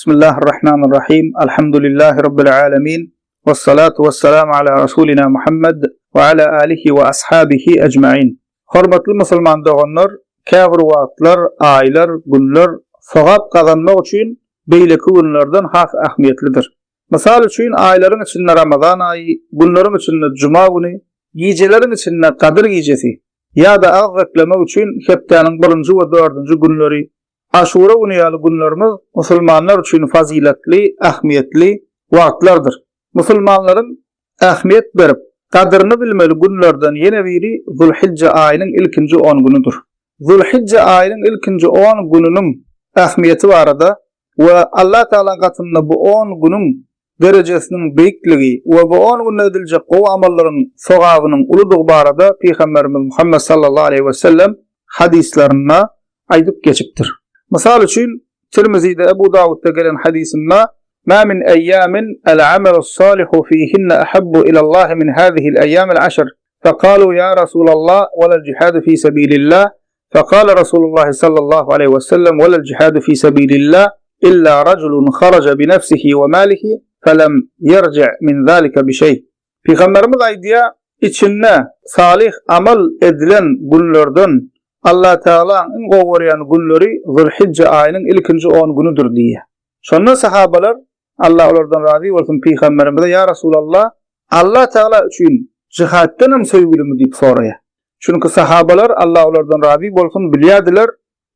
Bismillahirrahmanirrahim. Elhamdülillahi Rabbil alemin. Vessalatu vesselamu ala Rasulina Muhammed ve ala alihi ve ashabihi ecmaîn. Hormatly musulman doganlar, käbir wagtlar, aýlar, günler sowap kazanmak üçin beýleki günlerden has ähmiýetlidir. Mysal üçin aýlaryň içinde Ramazan aýy, günleriň içinde Juma güni, gijelerin içinde Kadir gijesi ýa-da az beklemek üçin hepdeniň 1-nji we 4-nji günleri Aşura günüýaly günlerimiz musulmanlar üçin faziletli, ähmiýetli wagtlardyr. Musulmanlaryň ähmiýet berip, kadryny bilmeli günlerden ýene biri Zulhijja aýynyň ilkinji 10 günüdür. Zulhijja aýynyň ilkinji 10 gününiň ähmiýeti barada we Allah Taala gatynda bu 10 günüň derejesiniň beýikligi we bu 10 günde ediljek gowy amallaryň sogabynyň uludygy barada Peýgamberimiz Muhammed sallallahu aleyhi we sellem hadislerinde aýdyp geçipdir. Misal üçin Tirmizi'de Ebu Davud'da gelen hadisinde "Ma min ayyamin al-amalus salihu fihinna ahabbu ila Allah min hadhihi al-ayyam al-ashr." Faqalu ya Rasulullah wa al-jihad fi sabilillah. Faqala Rasulullah sallallahu aleyhi ve sellem wa al-jihad fi sabilillah illa rajulun kharaja bi nafsihi wa malihi falam yerji' min zalika bi şey. Peygamberimiz aýdýa, içinde salih amal edilen günlerden Allah Teala'nın gowuryan günleri Zulhijja aýynyň ilkinji 10 günüdür diýe. Şonda sahabalar Allah olardan razy bolsun Peýgamberimize "Ya Rasulullah, Allah Teala üçin jihaddan hem söýgülimi?" diýip soraýar. Çünki sahabalar Allah olardan razy bolsun bilýärdiler,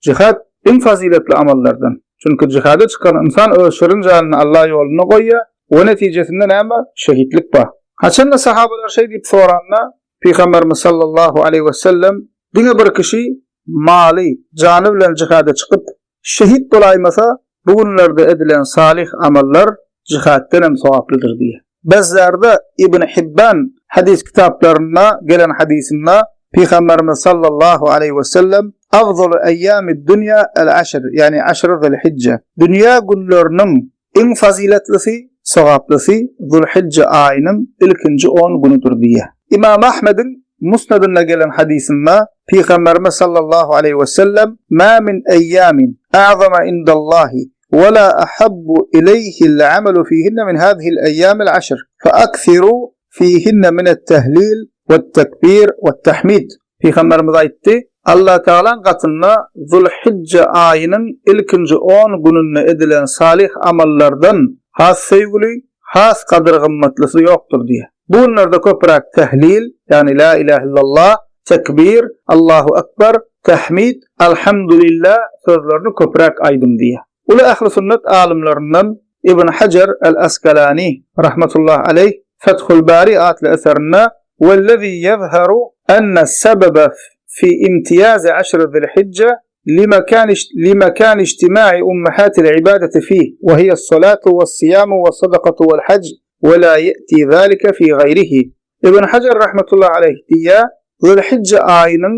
jihad en faziletli amallardan. Çünki jihada çykan insan öz şerin janyny Allah ýoluna goýýar, o netijesinde näme? Şehitlik bar. Haçanda sahabalar şey diýip soranda Peýgamberimiz sallallahu aleyhi we sellem "Diňe bir kişi mali, jany bilen jihada çykyp şehit bolaýmasa, bu günlerde edilen salih amallar jihaddan hem sowaplydyr" diýe. Bezlerde İbn Hibban hadis kitaplarynda gelen hadisinde Peýgamberimiz sallallahu aleyhi we sellem "Afzalu eyyamid dunya el-ashr", yani 10 Zulhijja. Dünya günleriniň en faziletlisi, sowaplysi Zulhijja aýynyň ilkinji 10 günüdür diýe. İmam Ahmed'in Musnad'ında gelen hadisinde Peygamberimiz sallallahu aleyhi ve sellem "Ma min ayyamin a'zama indallahi ve la ahabbu ilayhi al-'amalu fihinna min hadhihi al-ayyam al-'ashr fa'akthiru fihinna min at-tahlil wat-takbir wat-tahmid." Peygamberimiz aýtdy, Allah Teala'nın gatynda Zulhijja aýynyň ilkinji 10 gününde edilen salih amallardan has söýgüli, has kadr gymmatlysi ýokdur diýe. Bu günlerde köprak tehlil, yani la ilahe illallah, tekbir, Allahu ekber, tahmid, elhamdülillah sözlerini köprak aýdym diye. Ulu ahli sünnet alimlerinden İbn Hajar el-Asqalani rahmetullah aleyh Fethul Bari adlı eserinde "Vellezî yezheru enne sebebe fi imtiyaz 10 Zulhicce لمكان اجتماع أمهات العبادة فيه وهي الصلاة والصيام والصدقة والحج ولا يأتي ذلك في غيره." İbn Hajar rahmetullah aleyh diye Zulhijja aýynyň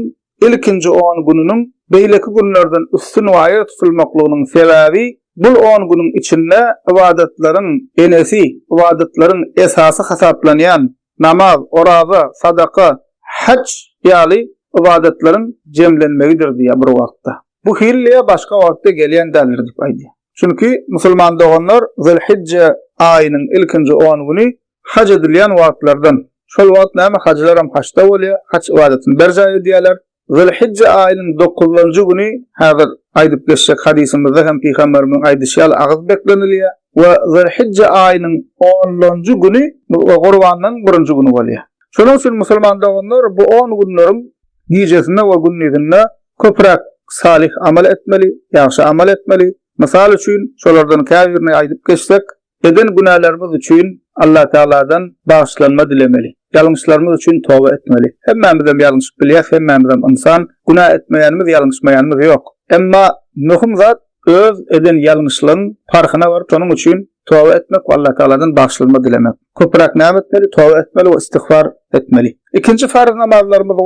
ilkinji 10 gününiň beýleki günlerden üstün waýa tutulmaklygynyň sebebi bu 10 günüň içinde ibadetlaryň enesi, ibadetlaryň esasy hasaplanýan namaz, oraza, sadaka, hac ýaly ibadetlaryň jemlenmegidir diýe bir wagtda. Bu hilliye başga wagtda gelýän däldir diýip aýdy. Çünki musulman doganlar Zulhijja aýynyň ilkinji 10 güni hac edilýän wagtlardan. Şol wagt näme hajlar hem haçda bolýar, haç ibadetini berjay edýärler. Zulhijja aýynyň 9-njy güni häzir aýdyp geçjek hadisimizde hem Peýgamberimiň aýdyşy agyz beklenilýär we Zulhijja aýynyň 10-njy güni Gurbanyň 1-nji güni bolýar. Şonuň üçin musulman doganlar bu 10 günleriň gijesinde we günlerinde köprak salih amal etmeli, ýaxşy amal etmeli. Mysal üçin şolardan käbirini aýdyp geçsek, eden günahlarymyz üçin Allah Teala'dan bağışlanma dilemeli. Ýalňyşlarymyz üçin tawba etmeli. Hemmemizden ýalňyş bilýär, hemmemizden insan günah etmeýänimiz, ýalňyşmaýanymyz ýok. Emma möhüm zat öz eden ýalňyşlaryň farkyna baryp şonuň üçin tawba etmek we Allah Teala'dan bağışlanma dilemek. Köprak näme etmeli? Tawba etmeli we istigfar etmeli. İkinci farz namazlarymyz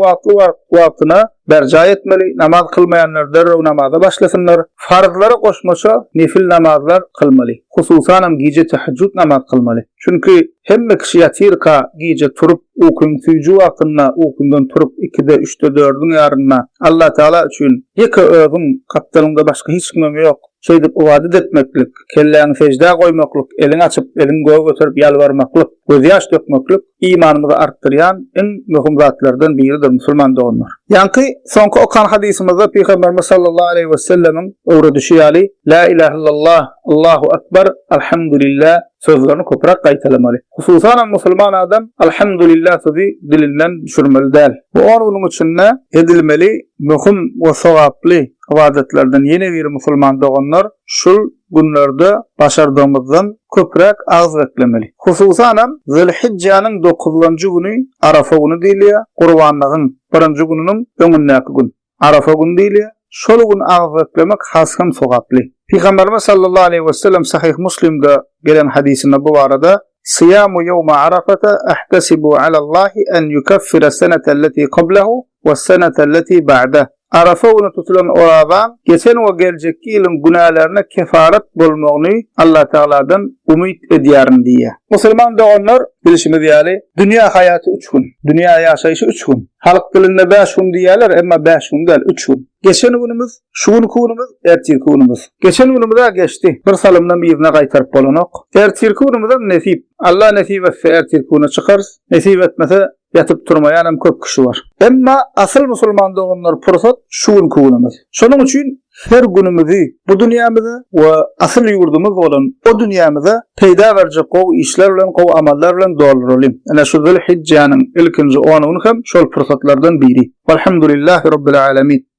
wagtyna berjay etmeli. Namaz kılmayanlar derrew namaza başlasınlar. Farzlara koşmaça nefil namazlar kılmaly. Hususan hem gije tahajjud namaz kılmaly. Çünkü hemme kişi yatirka gije turup okun süýjü wagtynda okundan turup 2-de 3-de 4-dün ýarynda Allah Taala üçin ýeke özüň kapdalynda başga hiç kimem ýok. şeýdip ibadet etmeklik, kelläňi secdä goýmaklyk, eliň açyp, eliň göğe götürüp ýalbarmaklyk, göz ýaş dökmeklik imanymyzy artdyrýan iň möhüm zatlardan biridir musulman doganlar. Ýanky soňky okan hadisimizde Peygamberimiz sallallahu aleyhi ve sellemiň öwredişi ýaly la ilahe illallah, Allahu akbar, alhamdulillah sözlerini köprak gaýtalamaly. Hususan musulman adam alhamdulillah sözi dilinden düşürmeli däl. Bu onun üçin edilmeli möhüm we sowaply ibadetlerden ýene bir musulman doganlar şul günlerde başardığımızdan köprak ağız beklemeli. Hususan Zilhicce'nin 9-njy güni Arafa günü diýilýär. Gurbanlygyň 1-nji gününiň öňündäki gün. Arafa günü diýilýär. Şol gün ağız beklemek hasym sowaply. Peygamberimiz sallallahu aleyhi ve sellem Sahih Muslim'de gelen hadisinde bu arada Siyamu yevme Arafata ahtasibu alallahi en yukaffira senete allati qablahu ve senete allati ba'dah. Arafa günü tutulan oradan geçen ve gelecekki ýylyň günahlarına kefaret bolmagyny Allah Teala'dan umyt edýärin diýär. Musulman doganlar bilişimiz ýaly dünýä hayaty 3 gün, dünýä ýaşaýyşy 3 gün. Halk dilinde 5 gün diýerler, emma 5 gün değil 3 gün. Geçen günümüz, şu günümüz, ertesi günümüz. Geçen günümüz geçti. Bir salymdan birine gaýtaryp bolanok. Ertesi günümüz nesip. Allah nesip etse ertesi güne çykar. Nesip etmese yatıp durmayan hem köp kişi var. Emma asıl musulman doganlar pursat şu günümüz. Şonuň üçin her günümüzi bu dünýämizi we asıl ýurdumyz bolan o dünýämize peýda berjek gowy işler bilen, gowy amallar bilen dolduralım. Ana şu Zilhicce'nin ilkinji 10 hem şol pursatlardan biri. Elhamdülillahi rabbil alamin.